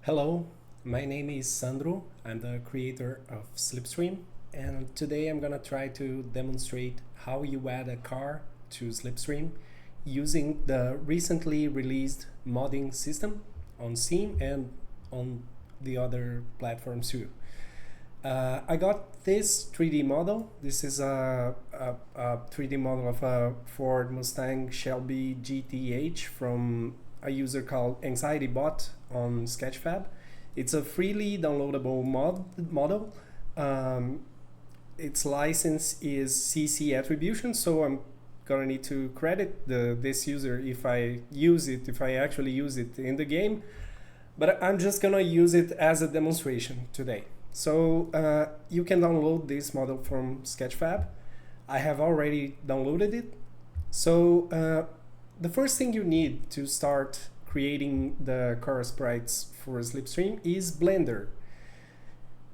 Hello, my name is Sandro. I'm the creator of Slipstream, and today I'm gonna try to demonstrate how you add a car to Slipstream using the recently released modding system on Steam and on the other platforms too. I got this 3D model. This is a 3D model of a Ford Mustang Shelby GTH from a user called AnxietyBot on Sketchfab. It's a freely downloadable model. Um, its license is CC attribution, so I'm gonna need to credit this user if I actually use it in the game. But I'm just gonna use it as a demonstration today. So you can download this model from Sketchfab. I have already downloaded it. So the first thing you need to start creating the car sprites for Slipstream is Blender.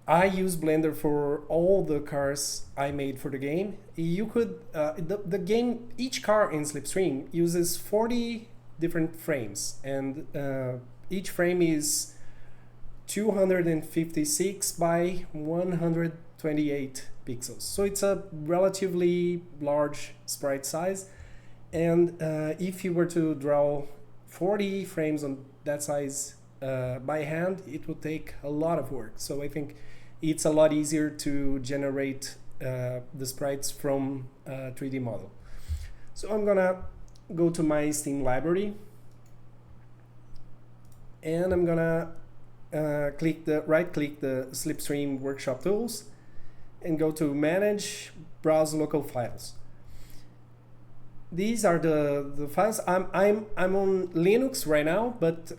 I use Blender for all the cars I made for the game. You could the game, each car in Slipstream uses 40 different frames, and each frame is 256 by 128 pixels. So it's a relatively large sprite size. And if you were to draw 40 frames on that size by hand, it would take a lot of work. So I think it's a lot easier to generate the sprites from a 3D model. So I'm gonna go to my Steam library, and I'm gonna right-click the Slipstream Workshop Tools and go to Manage, Browse Local Files. These are the files. I'm on Linux right now, but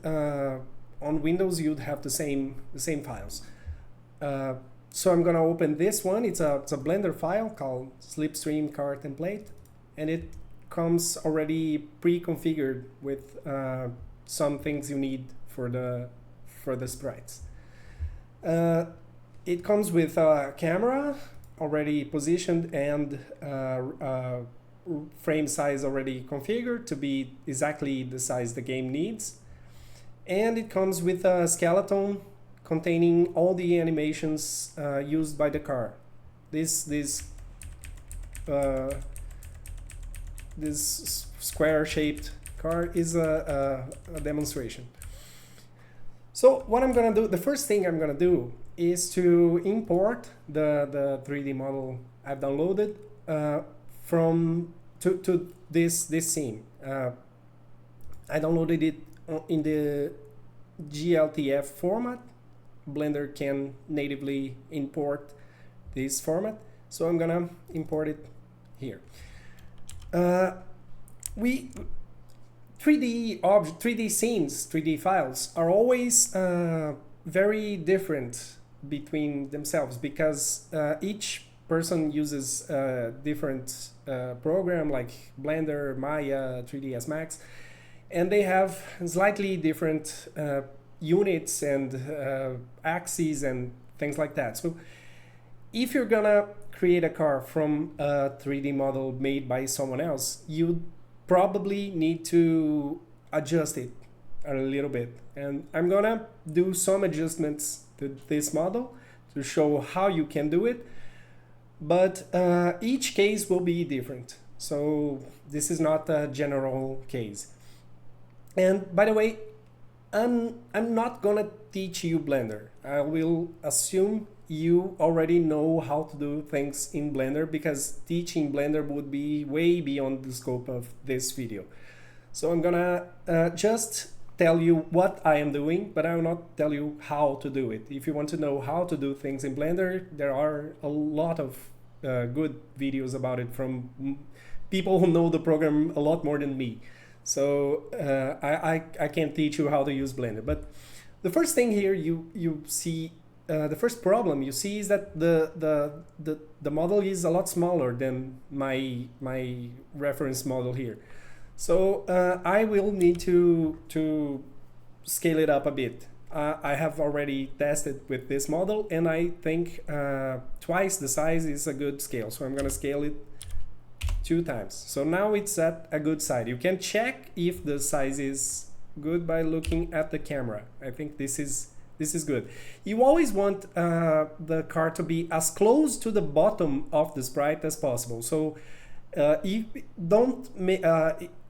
on Windows you'd have the same files. So I'm gonna open this one. It's a Blender file called Slipstream Car Template, and it comes already pre-configured with some things you need for the sprites. It comes with a camera already positioned and frame size already configured to be exactly the size the game needs. And it comes with a skeleton containing all the animations used by the car. This square-shaped car is a demonstration. So what I'm gonna do, the first thing I'm gonna do is to import the 3D model I've downloaded to this scene. I downloaded it in the GLTF format. Blender can natively import this format, so I'm gonna import it here. 3D scenes, 3D files are always very different between themselves because each person uses a different program like Blender, Maya, 3ds Max, and they have slightly different units and axes and things like that. So if you're gonna create a car from a 3D model made by someone else, you probably need to adjust it a little bit. And I'm gonna do some adjustments to this model to show how you can do it. But each case will be different. So this is not a general case. And by the way, I'm not gonna teach you Blender. I will assume you already know how to do things in Blender because teaching Blender would be way beyond the scope of this video. So I'm gonna just tell you what I am doing, but I will not tell you how to do it. If you want to know how to do things in Blender, there are a lot of good videos about it from people who know the program a lot more than me. So I can't teach you how to use Blender. But the first thing here you see, the first problem you see is that the model is a lot smaller than my reference model here. So I will need to scale it up a bit. I have already tested with this model, and I think twice the size is a good scale. So I'm gonna scale it 2 times. So now it's at a good size. You can check if the size is good by looking at the camera. I think this is This is good. You always want the car to be as close to the bottom of the sprite as possible. So if don't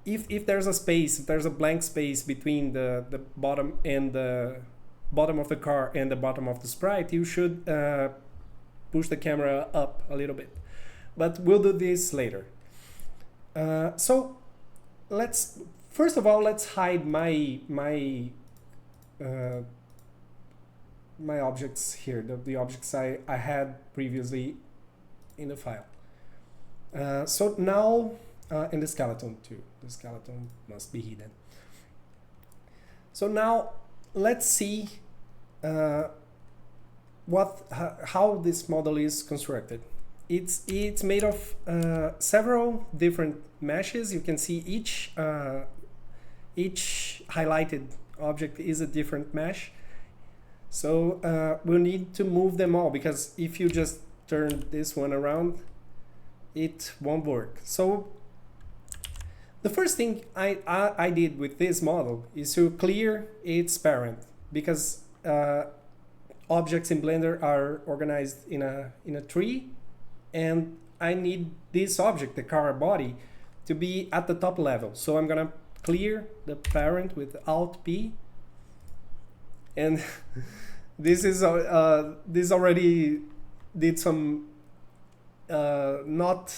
if there's a space, if there's a blank space between the bottom and the bottom of the car and the bottom of the sprite, you should push the camera up a little bit. But we'll do this later. So let's first of all let's hide my objects here, the objects I had previously in the file. So now, and the skeleton too. The skeleton must be hidden. So now let's see how this model is constructed. It's made of several different meshes. You can see each highlighted object is a different mesh. So we'll need to move them all, because if you just turn this one around, it won't work. So the first thing I did with this model is to clear its parent, because objects in Blender are organized in a tree, and I need this object, the car body, to be at the top level. So I'm gonna clear the parent with Alt P, and this is this already did some not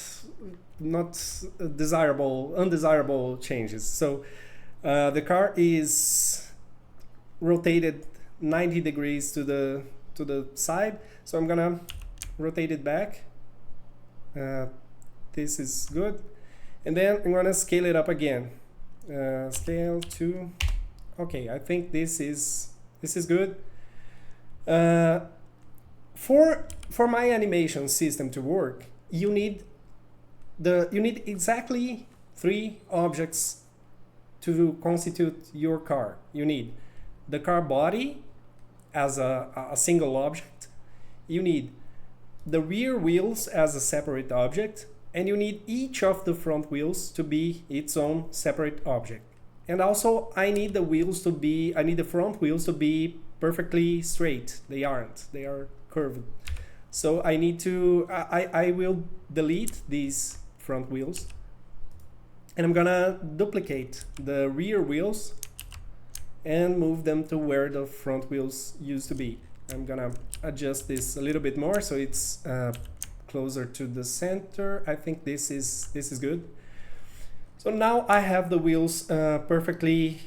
undesirable changes. So the car is rotated 90 degrees to the side, so I'm gonna rotate it back. This is good, and then I'm gonna scale it up again. Scale to, okay, I think this is good. For my animation system to work, you need exactly 3 objects to constitute your car. You need the car body as a single object. You need the rear wheels as a separate object, and you need each of the front wheels to be its own separate object. And also I need the front wheels to be perfectly straight. They aren't, they are curved. So I need to, I will delete these front wheels, and I'm gonna duplicate the rear wheels and move them to where the front wheels used to be. I'm gonna adjust this a little bit more so it's closer to the center. I think this is good. So now I have the wheels perfectly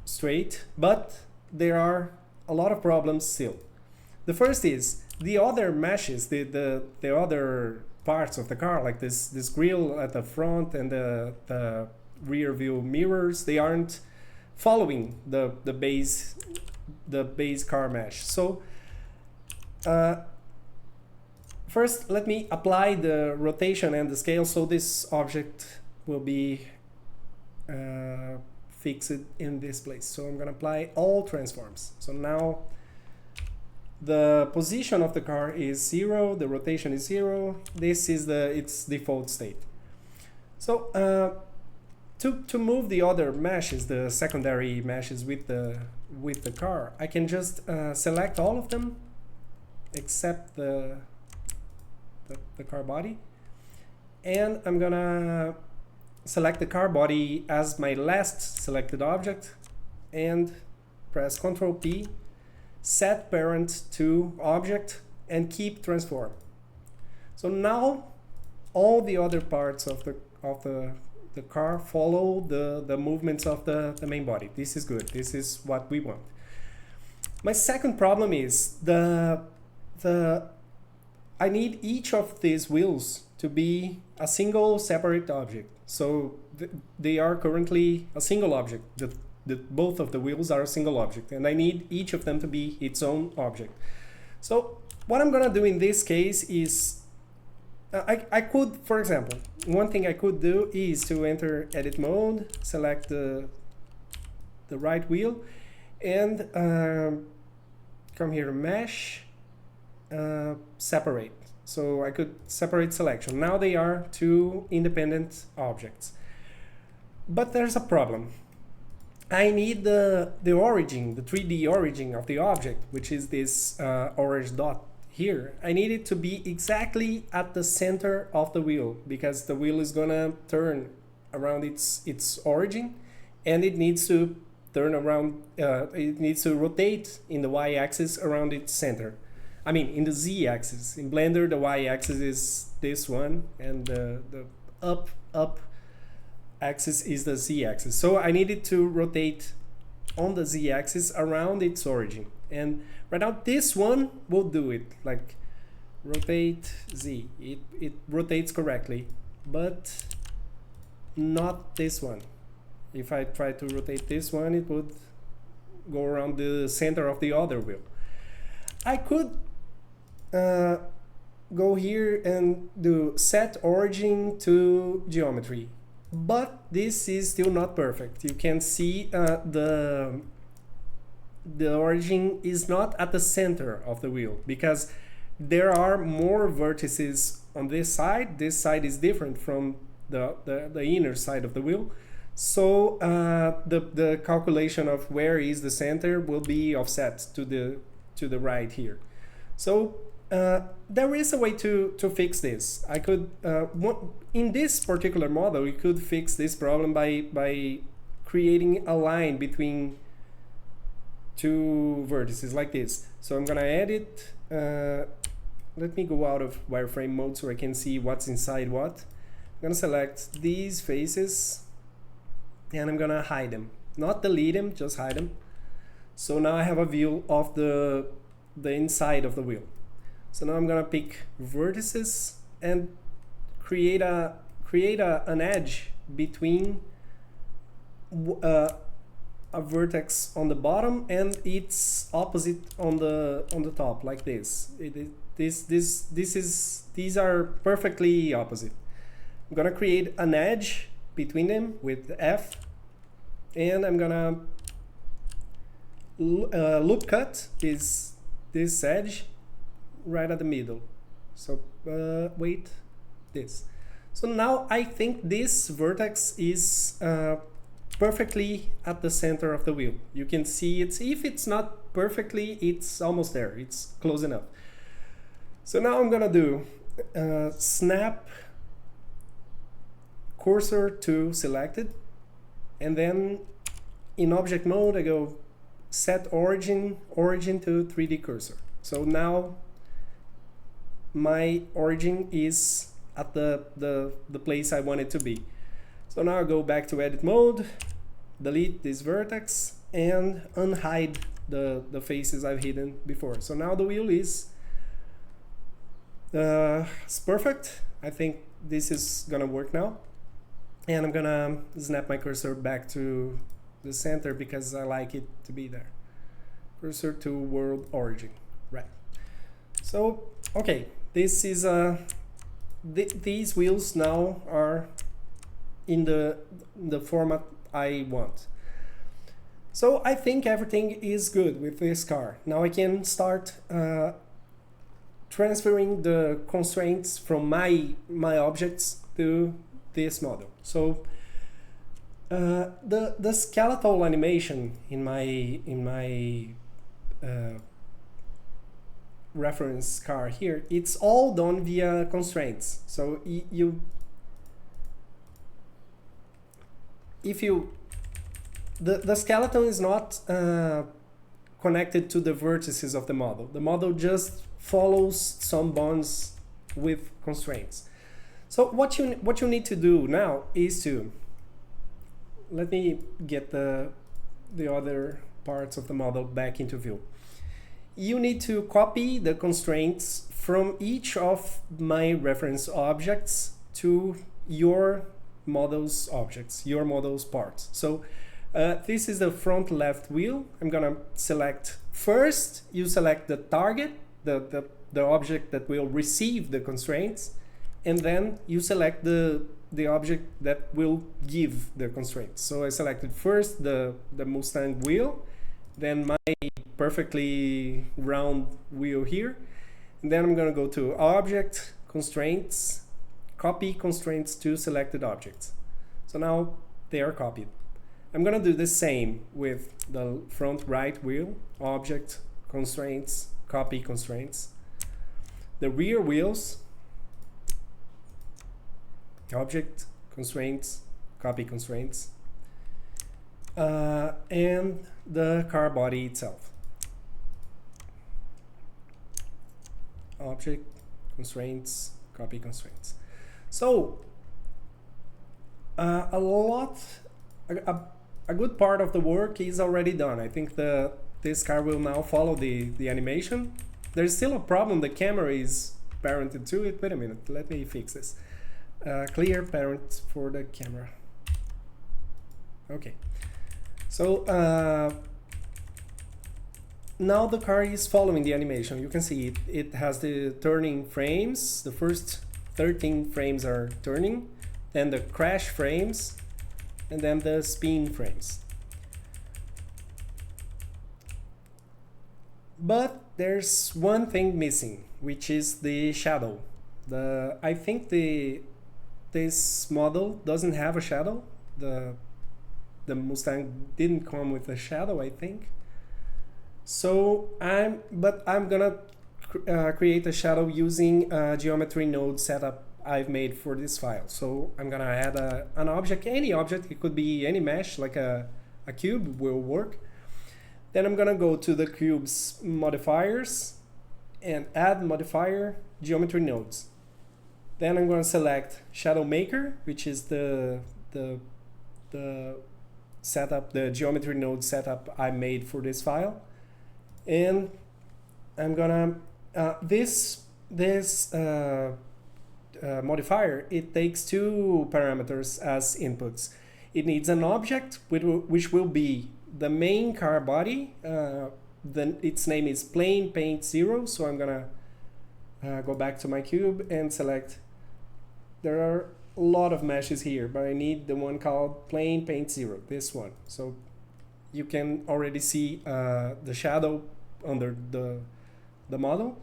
straight, but there are a lot of problems still. The first is the other meshes, the other parts of the car, like this grille at the front and the rear view mirrors, they aren't following the base car mesh. So first let me apply the rotation and the scale so this object will be fixed in this place. So I'm gonna apply all transforms. So now the position of the car is 0, the rotation is 0. This is its default state. So to move the other meshes, the secondary meshes with the car, I can just select all of them except the car body, and I'm gonna select the car body as my last selected object and press Ctrl P, set parent to object, and keep transform. So now all the other parts of the car follow the movements of the main body. This is good. This is what we want. My second problem is I need each of these wheels to be a single separate object. So they are currently a single object. Both of the wheels are a single object, and I need each of them to be its own object. So what I'm gonna do in this case is I could, for example, one thing I could do is to enter edit mode, select the right wheel, and come here, mesh, separate. So I could separate selection. Now they are 2 independent objects. But there's a problem. I need the origin, the 3D origin of the object, which is this orange dot here. I need it to be exactly at the center of the wheel, because the wheel is gonna turn around its origin, and it needs to turn around, it needs to rotate in the y-axis around its center. I mean, in the z-axis. In Blender, the y-axis is this one, and the up axis is the z-axis. So I need it to rotate on the z-axis around its origin. And right now, this one will do it. Like, rotate z. It rotates correctly, but not this one. If I try to rotate this one, it would go around the center of the other wheel. I could go here and do set origin to geometry, but this is still not perfect. You can see the origin is not at the center of the wheel, because there are more vertices on this side. This side is different from the inner side of the wheel. So the calculation of where is the center will be offset to the right here. So there is a way to fix this. I could, in this particular model, we could fix this problem by creating a line between two vertices like this. So I'm gonna edit, let me go out of wireframe mode so I can see what's inside what. I'm gonna select these faces, and I'm gonna hide them. Not delete them, just hide them. So now I have a view of the inside of the wheel. So now I'm gonna pick vertices and create an edge between a vertex on the bottom and its opposite on the top, like this. These are perfectly opposite. I'm gonna create an edge between them with F, and I'm gonna loop cut this edge right at the middle. So wait, this. So now I think this vertex is perfectly at the center of the wheel. You can see if it's not perfectly, it's almost there. It's close enough. So now I'm gonna do snap cursor to selected, and then in object mode I go set origin to 3D cursor. So now my origin is at the place I want it to be. So now I go back to edit mode, delete this vertex, and unhide the faces I've hidden before. So now the wheel is it's perfect. I think this is gonna work now. And I'm gonna snap my cursor back to the center because I like it to be there. Cursor to world origin, right. So, okay, this is these wheels now are in the format I want. So I think everything is good with this car. Now I can start transferring the constraints from my objects to this model. So the skeletal animation in my reference car here, it's all done via constraints. So the skeleton is not connected to the vertices of the model. The model just follows some bonds with constraints. So what you need to do now is to, let me get the other parts of the model back into view. You need to copy the constraints from each of my reference objects to your model's objects, your model's parts. So this is the front left wheel. I'm gonna select first, you select the target, the object that will receive the constraints, and then you select the object that will give the constraints. So I selected first the Mustang wheel, then my perfectly round wheel here, and then I'm gonna go to object, constraints, copy constraints to selected objects. So now they are copied. I'm gonna do the same with the front right wheel, object, constraints, copy constraints. The rear wheels, object, constraints, copy constraints, and the car body itself. Object, constraints, copy constraints. So a good part of the work is already done. I think this car will now follow the animation. There's still a problem. The camera is parented to it. Wait a minute. Let me fix this. Clear parent for the camera. Okay. So now the car is following the animation. You can see it has the turning frames. The first 13 frames are turning, then the crash frames, and then the spin frames. But there's one thing missing, which is the shadow. I think this model doesn't have a shadow. The Mustang didn't come with a shadow, I think. So I'm gonna create a shadow using a geometry node setup I've made for this file. So I'm gonna add an object, any object. It could be any mesh, like a cube will work. Then I'm gonna go to the cube's modifiers and add modifier geometry nodes. Then I'm gonna select shadow maker, which is the setup, the geometry node setup I made for this file. And I'm gonna this modifier, it takes two parameters as inputs. It needs an object which will be the main car body. Then its name is plane paint 0. So I'm gonna go back to my cube and select. There are a lot of meshes here, but I need the one called plane paint 0, this one. So you can already see the shadow under the model.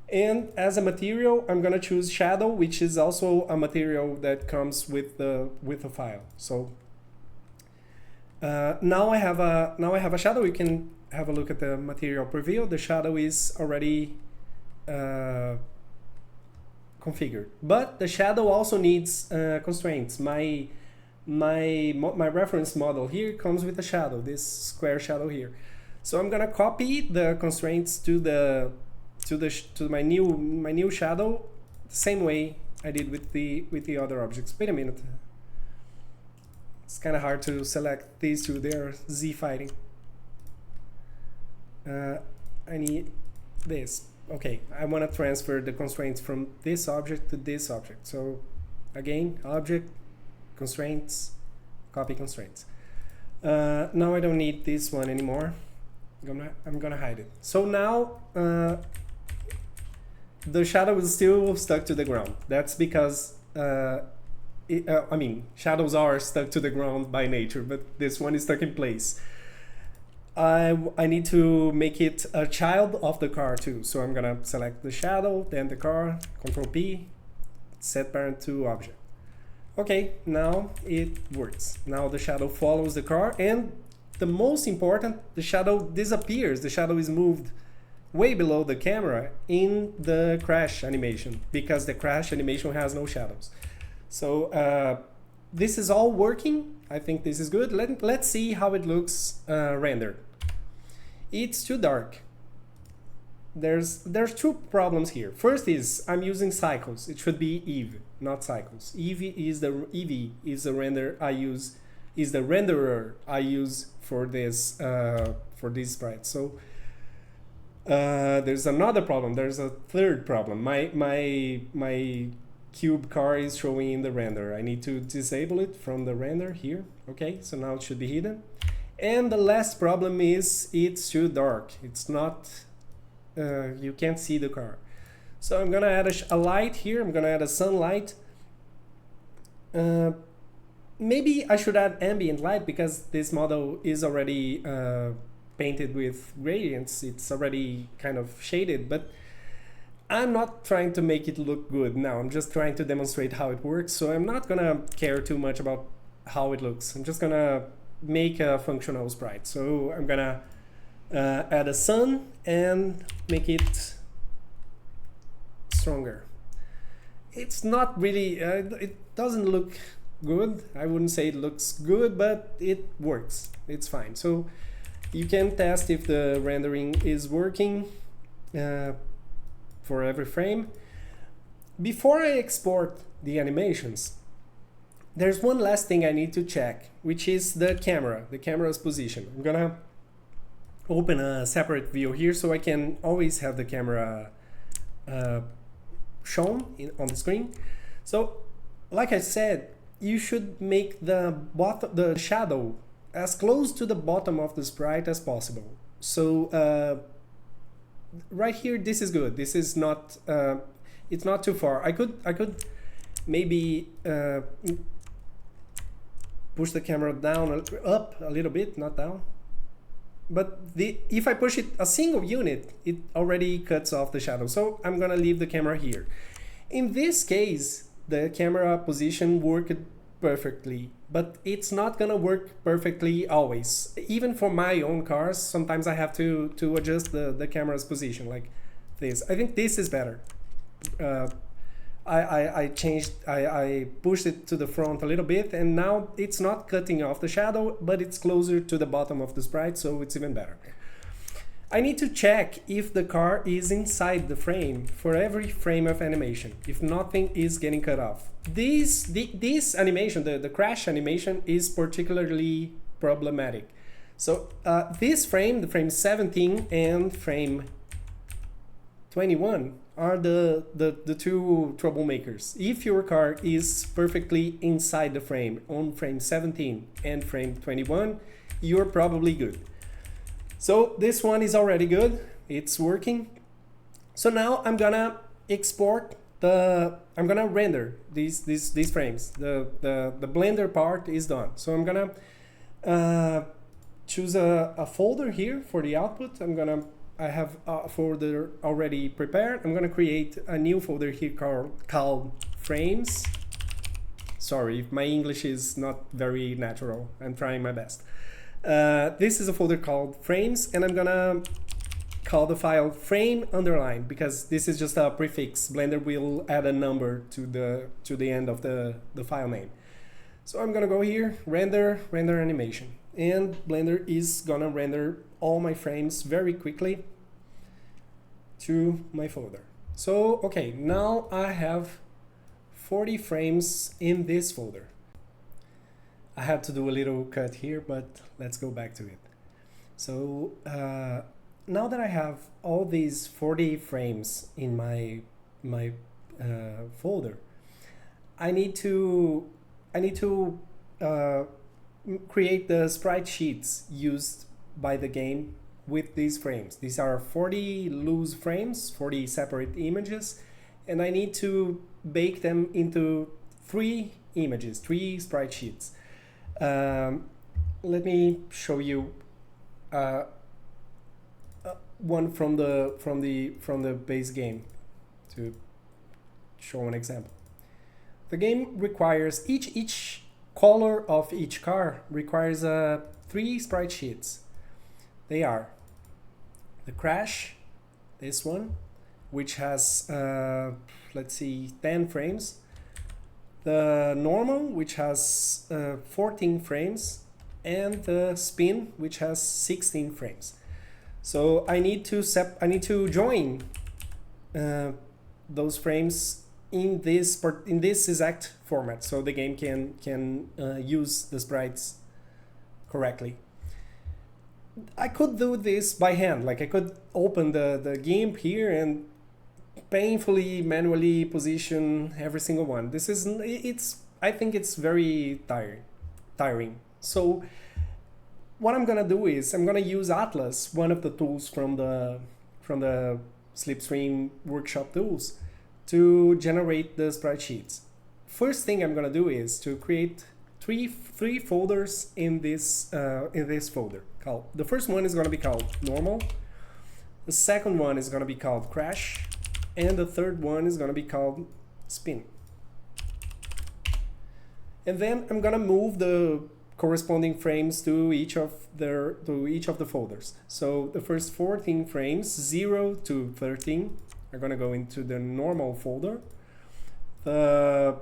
And as a material, I'm gonna choose shadow, which is also a material that comes with the file. So now I have a shadow. You can have a look at the material preview. The shadow is already configured, but the shadow also needs constraints. My reference model here comes with a shadow, this square shadow here. So I'm gonna copy the constraints to my new shadow the same way I did with the other objects. Wait a minute. It's kind of hard to select these two. They're Z fighting. I need this. Okay, I want to transfer the constraints from this object to this object. So again, object, constraints, copy constraints. Now I don't need this one anymore. I'm gonna hide it. So now the shadow is still stuck to the ground. That's because shadows are stuck to the ground by nature, but this one is stuck in place. I need to make it a child of the car too. So I'm gonna select the shadow, then the car, Control P, set parent to object. Okay, now it works. Now the shadow follows the car, and the most important, the shadow disappears. The shadow is moved way below the camera in the crash animation, because the crash animation has no shadows. So this is all working. I think this is good. Let's see how it looks rendered. It's too dark. There's two problems here. First is I'm using cycles. It should be Eve, not cycles. Eve is the renderer I use for this sprite. So there's another problem. There's a third problem. My cube car is showing in the render. I need to disable it from the render here. Okay, so now it should be hidden. And the last problem is it's too dark. It's not, you can't see the car. So I'm gonna add a light here. I'm gonna add a sunlight. Maybe I should add ambient light, because this model is already painted with gradients. It's already kind of shaded, but I'm not trying to make it look good now. I'm just trying to demonstrate how it works. So I'm not gonna care too much about how it looks. I'm just gonna make a functional sprite. So I'm gonna add a sun and make it stronger. It's not really, it doesn't look good. I wouldn't say it looks good, but it works. It's fine. So you can test if the rendering is working for every frame. Before I export the animations, there's one last thing I need to check, which is the camera's position. I'm gonna open a separate view here so I can always have the camera shown on the screen. So, like I said, you should make the shadow as close to the bottom of the sprite as possible. So right here, this is good. This is not, it's not too far. I could maybe push the camera down, up a little bit, not down. But if I push it a single unit, it already cuts off the shadow. So I'm gonna leave the camera here. In this case, the camera position worked perfectly, but it's not gonna work perfectly always. Even for my own cars, sometimes I have to adjust the camera's position like this. I think this is better. I pushed it to the front a little bit, and now it's not cutting off the shadow, but it's closer to the bottom of the sprite, so it's even better. I need to check if the car is inside the frame for every frame of animation, if nothing is getting cut off. This animation, the crash animation, is particularly problematic. So this frame, the frame 17 and frame 21, are the two troublemakers. If your car is perfectly inside the frame on frame 17 and frame 21, you're probably good. So this one is already good, it's working. So now I'm gonna export I'm gonna render these frames. The Blender part is done. So I'm gonna choose a folder here for the output. I have a folder already prepared. I'm gonna create a new folder here called frames. Sorry if my English is not very natural. I'm trying my best. This is a folder called frames, and I'm gonna call the file frame underline because this is just a prefix. Blender will add a number to the end of the file name. So I'm gonna go here, render animation, and Blender is gonna render all my frames very quickly to my folder. So okay, now I have 40 frames in this folder. I had to do a little cut here, but let's go back to it. So now that I have all these 40 frames in my folder, I need to create the sprite sheets used by the game with these frames. These are 40 loose frames, 40 separate images, and I need to bake them into 3 images, 3 sprite sheets. Let me show you one from the base game to show an example. The game requires each color of each car requires 3 sprite sheets. They are the crash, this one, which has let's see, 10 frames. The normal, which has 14 frames, and the spin, which has 16 frames. So I need to join those frames in this exact format, so the game can use the sprites correctly. I could do this by hand, like I could open the GIMP here and painfully manually position every single one. I think it's very tiring. So what I'm gonna do is I'm gonna use Atlas, one of the tools from the Slipstream workshop tools, to generate the sprite sheets. First thing I'm gonna do is to create three folders in this folder. The first one is gonna be called normal. The second one is gonna be called crash. And the third one is gonna be called spin. And then I'm gonna move the corresponding frames to each of the folders. So the first 14 frames, 0 to 13, are gonna go into the normal folder. The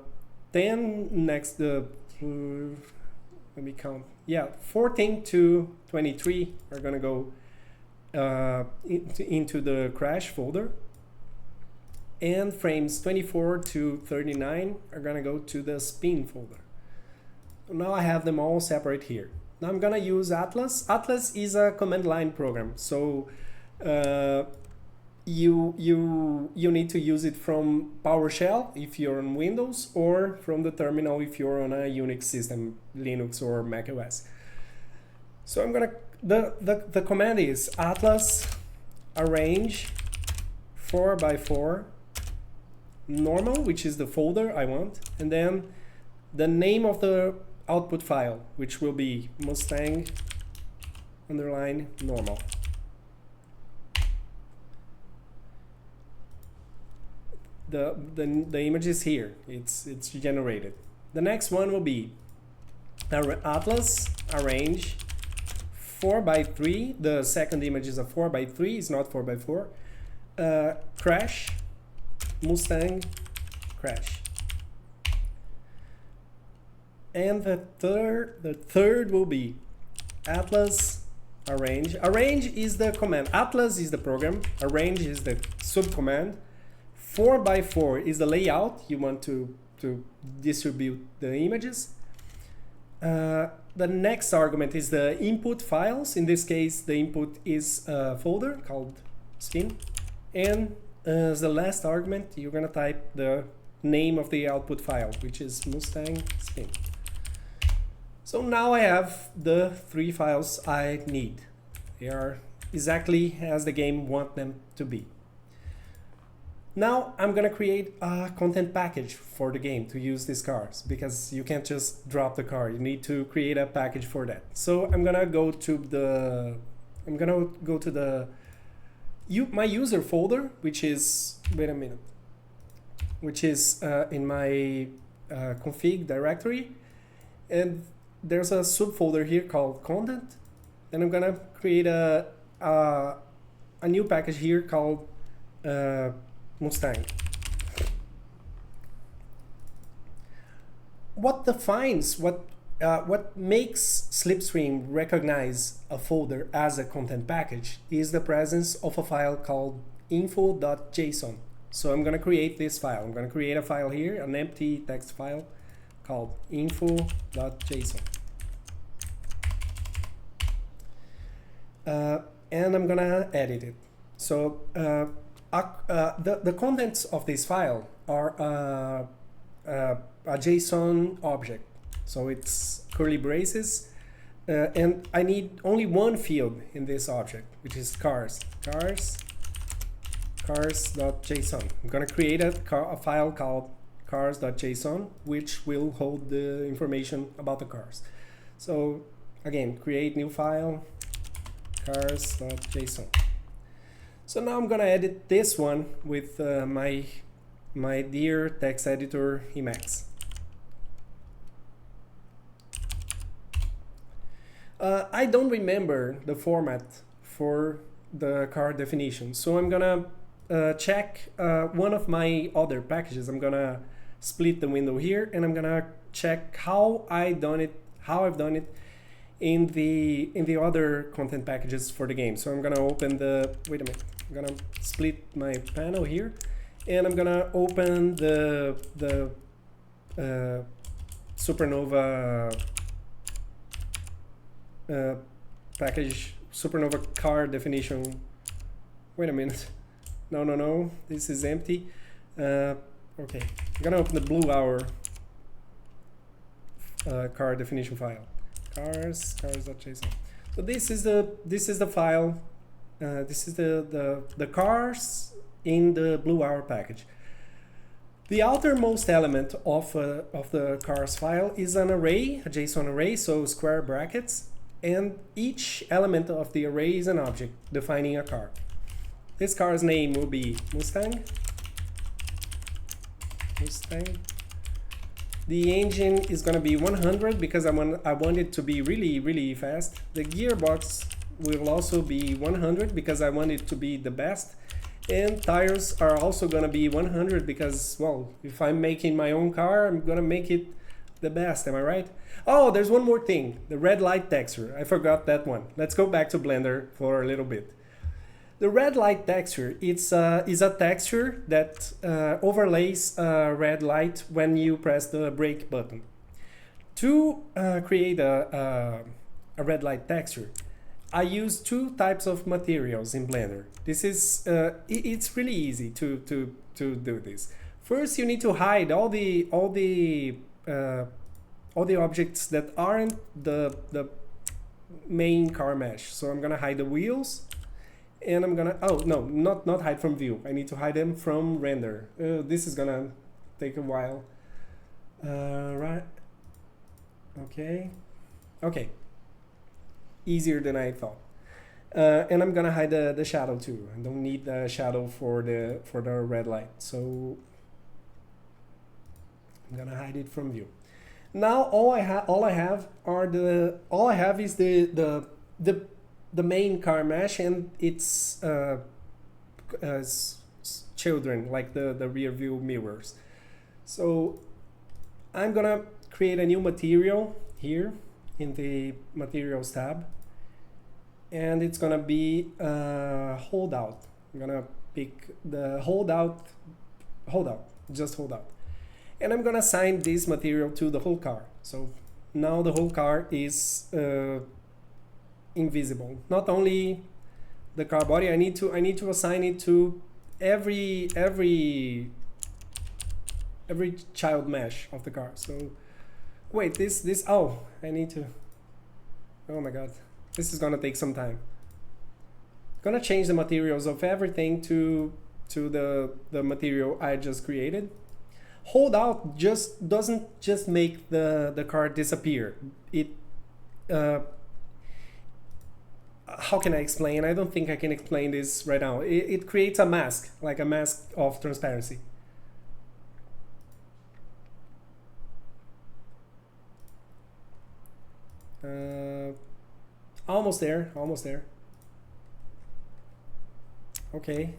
10 next, let me count. Yeah, 14 to 23 are gonna go into the crash folder, and frames 24 to 39 are gonna go to the spin folder. Now I have them all separate here. Now I'm gonna use Atlas. Atlas is a command line program, so you need to use it from PowerShell if you're on Windows, or from the terminal if you're on a Unix system, Linux or Mac OS. So I'm gonna the command is atlas arrange 4x4 normal, which is the folder I want, and then the name of the output file, which will be Mustang underline normal. The image is here. It's generated. The next one will be atlas arrange 4x3. The second image is a 4x3. It's not 4x4. Crash Mustang crash. And the third will be atlas arrange. Arrange is the command. Atlas is the program. Arrange is the subcommand. 4x4 is the layout you want to distribute the images. The next argument is the input files. In this case, the input is a folder called spin. And as the last argument, you're going to type the name of the output file, which is Mustang spin. So now I have the 3 files I need. They are exactly as the game wants them to be. Now I'm gonna create a content package for the game to use these cars, because you can't just drop the car. You need to create a package for that. So I'm gonna go to my user folder, which is which is in my config directory, and there's a subfolder here called content, and I'm gonna create a new package here called Mustang. What defines, what makes Slipstream recognize a folder as a content package is the presence of a file called info.json. So I'm going to create this file. I'm going to create a file here, an empty text file called info.json. And I'm going to edit it. So the contents of this file are a JSON object. So it's curly braces, and I need only one field in this object, which is cars.json. I'm going to create a file called cars.json, which will hold the information about the cars. So again, create new file, cars.json. So now I'm going to edit this one with my dear text editor Emacs. I don't remember the format for the car definition, so I'm gonna check one of my other packages. I'm gonna split the window here, and I'm gonna check how I've done it in the other content packages for the game. So I'm gonna open the I'm gonna split my panel here, and I'm gonna open the Supernova package, Supernova car definition. Wait a minute. No, this is empty. Okay, I'm gonna open the Blue Hour car definition file, cars.json. So this is the file. This is the cars in the Blue Hour package. The outermost element of the cars file is an array, a JSON array, so square brackets, and each element of the array is an object defining a car. This car's name will be Mustang, The engine is gonna be 100 because I want it to be really fast. The gearbox will also be 100 because I want it to be the best. And tires are also gonna be 100 because, well, if I'm making my own car, I'm gonna make it the best, am I right? Oh, there's one more thing, the red light texture. I forgot that one. Let's go back to Blender for a little bit. The red light texture is a texture that overlays red light when you press the brake button. To create a red light texture, I use two types of materials in Blender. This is it's really easy to do this. First, you need to hide all the objects that aren't the main car mesh. So I'm gonna hide the wheels. And I'm gonna, oh no, not hide from view. I need to hide them from render. This is gonna take a while. Right, okay. Easier than I thought. And I'm gonna hide the shadow too. I don't need the shadow for the red light. So I'm gonna hide it from view. Now all I have is the main car mesh and its children, like the rear view mirrors. So I'm gonna create a new material here in the materials tab, and it's gonna be holdout. I'm gonna pick the holdout, just holdout. And I'm gonna assign this material to the whole car. So now the whole car is invisible. Not only the car body, I need to assign it to every child mesh of the car. So wait, this oh, I need to, oh my god, this is gonna take some time. Gonna change the materials of everything to the material I just created. Holdout just doesn't just make the car disappear. It how can I explain? I don't think I can explain this right now. It creates a mask, like a mask of transparency. Almost there, almost there. Okay.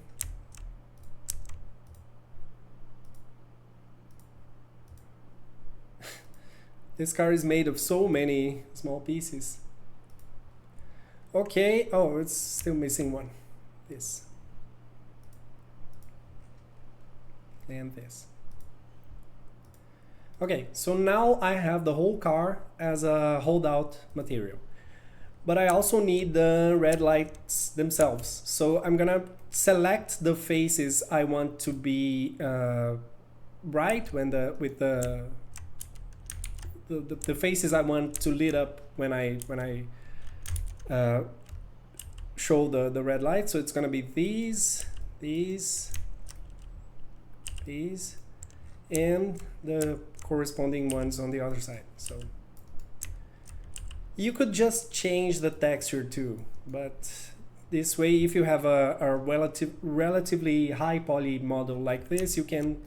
This car is made of so many small pieces. Okay, oh, it's still missing one. This. And this. Okay, so now I have the whole car as a holdout material. But I also need the red lights themselves. So I'm gonna select the faces I want to be bright when with the faces I want to lit up when I show the red light. So it's gonna be these, and the corresponding ones on the other side. So you could just change the texture too, but this way, if you have a relatively high poly model like this, you can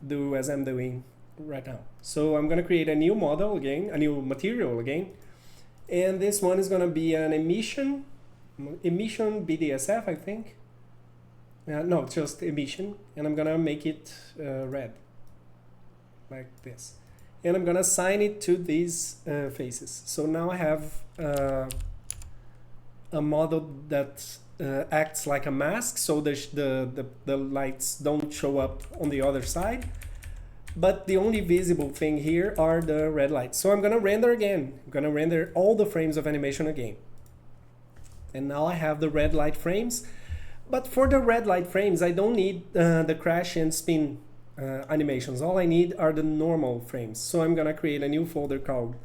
do as I'm doing right now. So I'm gonna create a new model again, a new material again, and this one is gonna be an emission BDSF, I think. No, just emission, and I'm gonna make it red, like this. And I'm gonna assign it to these faces. So now I have a model that acts like a mask, so the lights don't show up on the other side. But the only visible thing here are the red lights. So I'm gonna render again. I'm gonna render all the frames of animation again. And now I have the red light frames. But for the red light frames, I don't need the crash and spin animations. All I need are the normal frames. So I'm gonna create a new folder called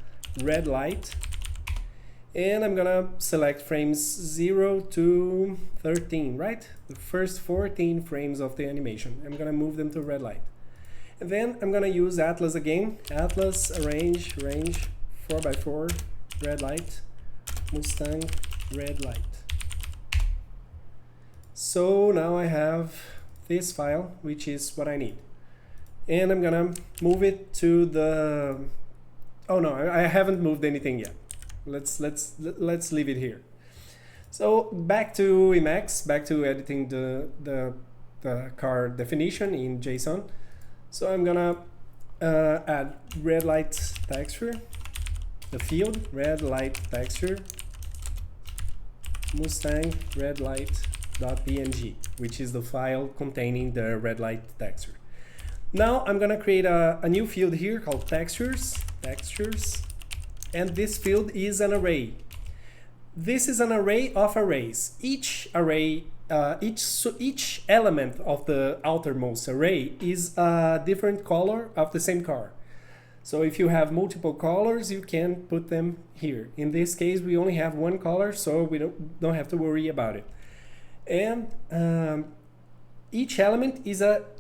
red light, and I'm gonna select frames 0 to 13, right? The first 14 frames of the animation. I'm gonna move them to red light. And then I'm gonna use Atlas again. Atlas arrange range 4x4 red light Mustang red light. So now I have this file, which is what I need. and I'm gonna move it to the, oh no, I haven't moved anything yet. Let's leave it here. So back to Emacs, back to editing the car definition in JSON. So I'm gonna add red light texture, the field red light texture, Mustang red light.png, which is the file containing the red light texture. Now I'm gonna create a new field here called textures, and this field is an array. This is an array of arrays. Each array, each element of the outermost array is a different color of the same car. So if you have multiple colors, you can put them here. In this case, we only have one color, so we don't have to worry about it. And each element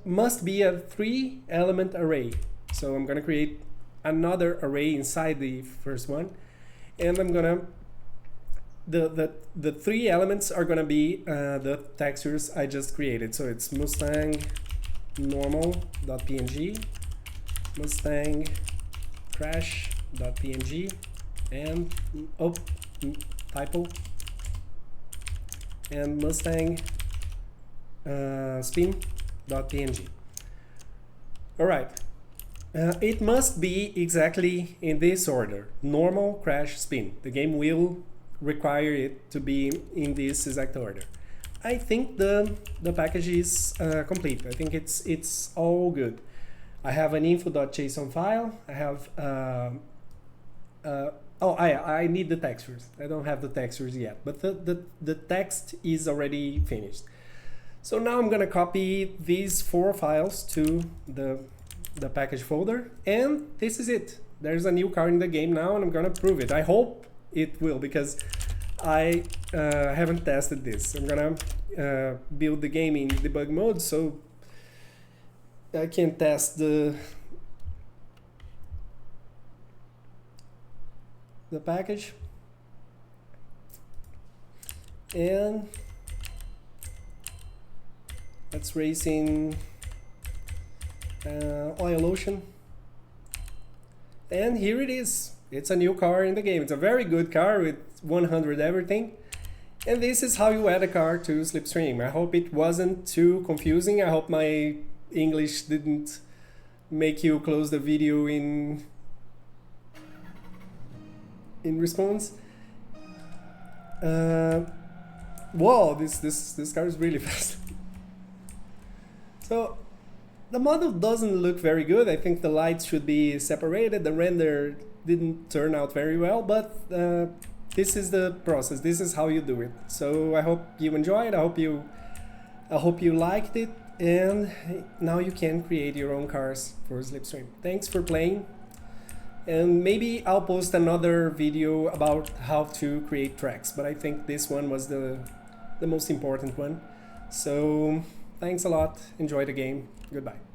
must be a 3-element array. So I'm gonna create another array inside the first one, and I'm gonna the 3 elements are gonna be the textures I just created. So it's Mustang normal.png, Mustang crash.png, and typo, and Mustang spin.png. All right. It must be exactly in this order: normal, crash, spin. The game will require it to be in this exact order. I think the package is complete. I think it's all good. I have an info.json file. I have I need the textures. I don't have the textures yet, but the text is already finished. So now I'm gonna copy these 4 files to the package folder, and this is it. There's a new car in the game now, and I'm gonna prove it. I hope it will, because I haven't tested this. I'm gonna build the game in debug mode so I can test the package. And let's race in Oil Ocean. And here it is. It's a new car in the game. It's a very good car with 100 everything. And this is how you add a car to Slipstream. I hope it wasn't too confusing. I hope my English didn't make you close the video in response. Whoa, this car is really fast. So the model doesn't look very good. I think the lights should be separated. The render didn't turn out very well, but this is the process. This is how you do it. So I hope you enjoyed. I hope you liked it, and now you can create your own cars for Slipstream. Thanks for playing, and maybe I'll post another video about how to create tracks, but I think this one was the most important one. So thanks a lot. Enjoy the game. Goodbye.